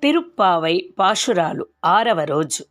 తిరుప్పావై పాశురాలు 6వ రోజు.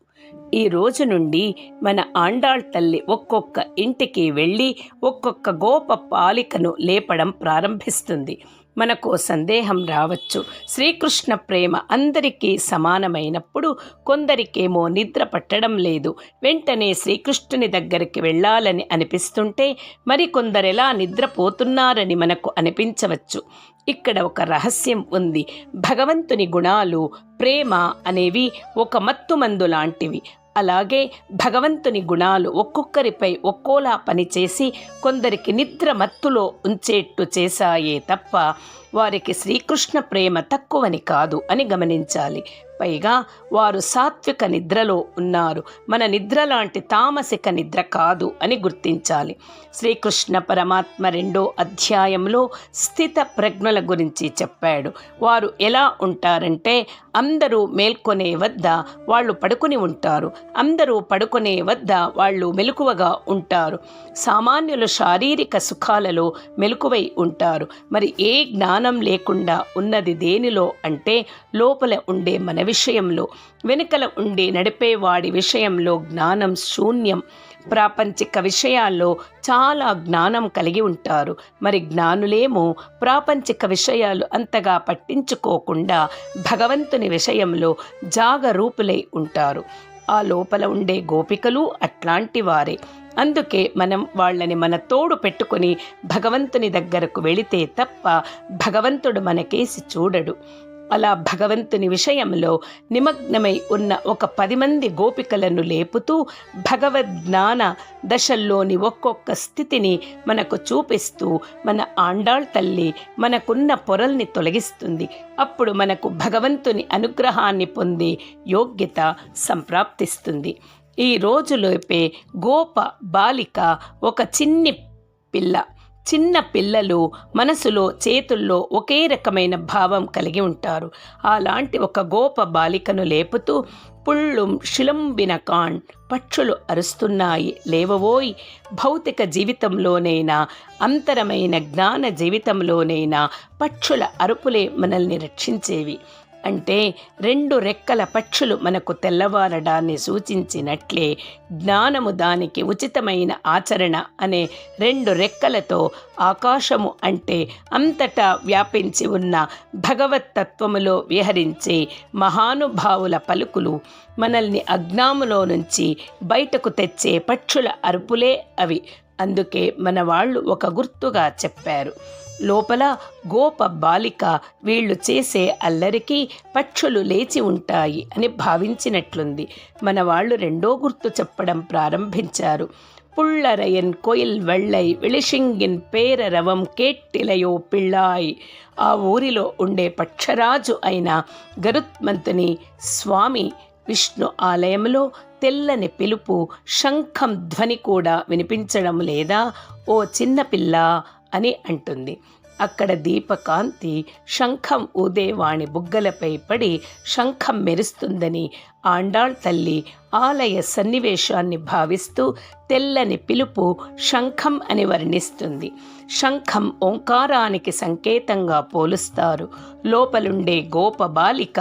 ఈ రోజు నుండి మన ఆండాళ్ తల్లి ఒక్కొక్క ఇంటికి వెళ్ళి ఒక్కొక్క గోప పాలికను లేపడం ప్రారంభిస్తుంది. మనకు సందేహం రావచ్చు, శ్రీకృష్ణ ప్రేమ అందరికీ సమానమైనప్పుడు కొందరికేమో నిద్ర పట్టడం లేదు, వెంటనే శ్రీకృష్ణుని దగ్గరికి వెళ్ళాలని అనిపిస్తుంటే మరికొందరెలా నిద్రపోతున్నారని మనకు అనిపించవచ్చు. ఇక్కడ ఒక రహస్యం ఉంది. భగవంతుని గుణాలు, ప్రేమ అనేవి ఒక మత్తుమందు లాంటివి. అలాగే భగవంతుని గుణాలు ఒక్కొక్కరిపై ఒక్కోలా పనిచేసి కొందరికి నిద్ర మత్తులో ఉంచేట్టు చేశాయే తప్ప వారికి శ్రీకృష్ణ ప్రేమ తక్కువని కాదు అని గమనించాలి. పైగా వారు సాత్విక నిద్రలో ఉన్నారు, మన నిద్ర లాంటి తామసిక నిద్ర కాదు అని గుర్తించాలి. శ్రీకృష్ణ పరమాత్మ 2వ అధ్యాయంలో స్థిత ప్రజ్ఞుల గురించి చెప్పాడు. వారు ఎలా ఉంటారంటే, అందరూ మేల్కొనే వద్ద వాళ్ళు పడుకుని ఉంటారు, అందరూ పడుకునే వద్ద వాళ్ళు మెలకువగా ఉంటారు. సామాన్యులు శారీరక సుఖాలలో మెలకువై ఉంటారు. మరి ఏ జ్ఞానం లేకుండా ఉన్నది దేనిలో అంటే లోపల ఉండే మన విషయంలో. వెనుకల ఉండి నడిపేవాడి విషయంలో జ్ఞానం శూన్యం. ప్రాపంచిక విషయాల్లో చాలా జ్ఞానం కలిగి ఉంటారు. మరి జ్ఞానులేమో ప్రాపంచిక విషయాలు అంతగా పట్టించుకోకుండా భగవంతుని విషయంలో జాగరూపులై ఉంటారు. ఆ లోపల ఉండే గోపికలు అట్లాంటి వారే. అందుకే మనం వాళ్ళని మన తోడు పెట్టుకొని భగవంతుని దగ్గరకు వెళితే తప్ప భగవంతుడు మనకేసి చూడడు. అలా భగవంతుని విషయంలో నిమగ్నమై ఉన్న ఒక 10 మంది గోపికలను లేపుతూ భగవద్జ్ఞాన దశల్లోని ఒక్కొక్క స్థితిని మనకు చూపిస్తూ మన ఆండాళ్ తల్లి మనకున్న పొరల్ని తొలగిస్తుంది. అప్పుడు మనకు భగవంతుని అనుగ్రహాన్ని పొందే యోగ్యత సంప్రాప్తిస్తుంది. ఈ రోజులోపే గోప బాలిక ఒక చిన్న పిల్లలు మనసులో చేతుల్లో ఒకే రకమైన భావం కలిగి ఉంటారు. అలాంటి ఒక గోప బాలికను లేపుతూ, పుళ్ళుం శిలంబిన కాన్, పక్షులు అరుస్తున్నాయి లేవవోయ్. భౌతిక జీవితంలోనైనా అంతరమైన జ్ఞాన జీవితంలోనైనా పక్షుల అరుపులే మనల్ని రక్షించేవి. అంటే 2 రెక్కల పక్షులు మనకు తెల్లవారడాన్ని సూచించినట్లే జ్ఞానము దానికి ఉచితమైన ఆచరణ అనే 2 రెక్కలతో ఆకాశము అంటే అంతటా వ్యాపించి ఉన్న భగవత్తత్వములో విహరించే మహానుభావుల పలుకులు, మనల్ని అజ్ఞానములో నుంచి బయటకు తెచ్చే పక్షుల అరుపులే అవి. అందుకే మన వాళ్ళు ఒక గుర్తుగా చెప్పారు, లోపల గోప బాలిక వీళ్ళు చేసే అల్లరికి పక్షులు లేచి ఉంటాయి అని భావించినట్లుంది. మన వాళ్ళు 2వ గుర్తు చెప్పడం ప్రారంభించారు. పుళ్ళరయన్ కోయిల్ వెள்ளై విళిషింగిన్ పేరరవం కేట్టిలయో పిళ్ళాయ్. ఆ ఊరిలో ఉండే పక్షరాజు అయిన గరుత్మంతుని స్వామి విష్ణు ఆలయంలో తెల్లని పిలుపు, శంఖం ధ్వని కూడా వినిపించడం లేదా? ఓ చిన్నపిల్ల అని అంటుంది. అక్కడ దీపకాంతి శంఖం ఊదేవాణి బుగ్గలపై పడి శంఖం మెరుస్తుందని ఆండాళ్ తల్లి ఆలయ సన్నివేశాన్ని భావిస్తూ తెల్లని పిలుపు శంఖం అని వర్ణిస్తుంది. శంఖం ఓంకారానికి సంకేతంగా పోలుస్తారు. లోపలుండే గోప బాలిక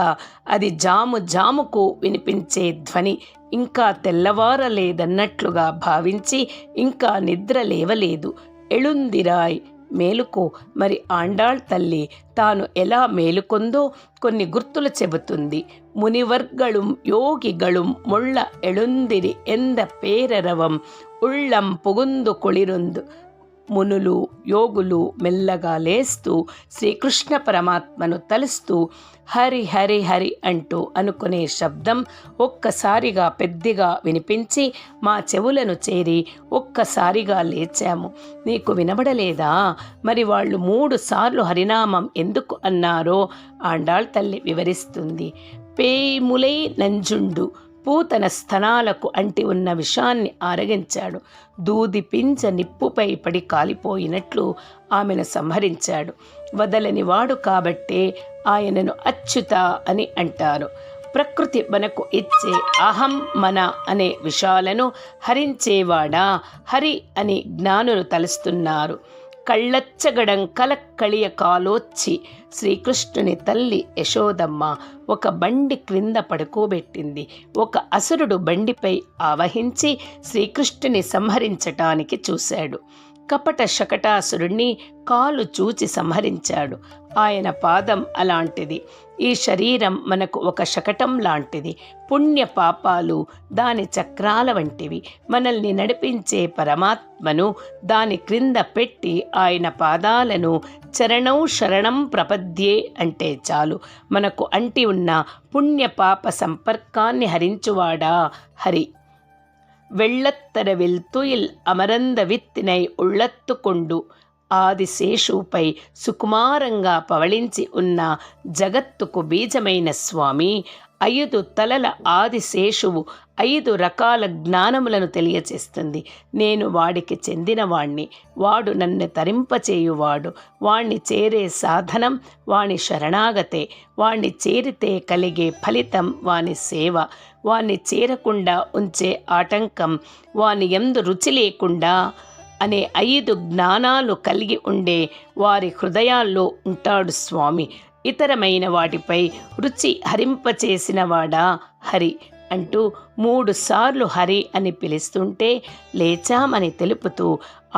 అది జాము జాముకు వినిపించే ధ్వని. ఇంకా తెల్లవారలేదన్నట్లుగా భావించి ఇంకా నిద్ర లేవలేదు. ఎళుందిరాయ్, మేలుకో. మరి ఆండాళ్ తల్లి తాను ఎలా మేలుకొందో కొన్ని గుర్తులు చెబుతుంది. మునివర్గళుం యోగిగళుం ముళ్ళ ఎళుందిరి ఎంద పేరరవం ఉళ్ళం పుగుందు కొళిరుందు. మునులు యోగులు మెల్లగా లేస్తూ శ్రీకృష్ణ పరమాత్మను తలుస్తూ హరి హరి హరి అంటూ అనుకునే శబ్దం ఒక్కసారిగా పెద్దగా వినిపించి మా చెవులను చేరి ఒక్కసారిగా లేచాము. నీకు వినబడలేదా? మరి వాళ్ళు 3 సార్లు హరినామం ఎందుకు అన్నారో ఆండాళ్ తల్లి వివరిస్తుంది. పేములై నంజుండు, పూతన స్తనాలకు అంటి ఉన్న విషాన్ని ఆరగించాడు. దూది పింజ నిప్పుపై పడి కాలిపోయినట్లు ఆమెను సంహరించాడు. వదలని వాడు కాబట్టే ఆయనను అచ్యుత అని అంటారు. ప్రకృతి మనకు ఇచ్చే అహం మన అనే విషయాలను హరించేవాడా హరి అని జ్ఞానులు తలుస్తున్నారు. కళ్ళచ్చగడం కలక్కళియ కాలోచ్చి శ్రీకృష్ణుని తల్లి యశోదమ్మ ఒక బండి క్రింద పడుకోబెట్టింది. ఒక అసురుడు బండిపై ఆవహించి శ్రీకృష్ణుని సంహరించటానికి చూశాడు. కపట శకటాసురుణ్ణి కాలు చూచి సంహరించాడు. ఆయన పాదం అలాంటిది. ఈ శరీరం మనకు ఒక శకటం లాంటిది. పుణ్య పాపాలు దాని చక్రాల వంటివి. మనల్ని నడిపించే పరమాత్మను దాని క్రింద పెట్టి ఆయన పాదాలను చరణం శరణం ప్రపద్యే అంటే చాలు. మనకు అంటి ఉన్న పుణ్య పాప సంపర్కాన్ని హరించువాడా హరి. வெள்ளத்தரவில் துயில் అమరంద విత్తినై ఉళ్ళత్తుకొండు ఆదిశేషుపై సుకుమారంగా పవళించి ఉన్న జగత్తుకు బీజమైన స్వామి. 5 తలల ఆదిశేషువు 5 రకాల జ్ఞానములను తెలియచేస్తుంది. నేను వాడికి చెందినవాణ్ణి, వాడు నన్ను తరింపచేయువాడు. వాణ్ణి చేరే సాధనం వాని శరణాగతే. వాణ్ణి చేరితే కలిగే ఫలితం వాని సేవ. వాణ్ణి చేరకుండా ఉంచే ఆటంకం వాని యందు రుచి లేకుండా అనే 5 జ్ఞానాలు కలిగి ఉండే వారి హృదయాల్లో ఉంటాడు స్వామి. ఇతరమైన వాటిపై రుచి హరింపచేసినవాడా హరి అంటూ 3 సార్లు హరి అని పిలుస్తుంటే లేచామని తెలుపుతూ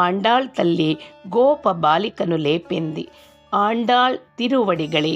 ఆండాళ్ తల్లి గోప బాలికను లేపింది. ఆండాళ్ తిరువడిగళే.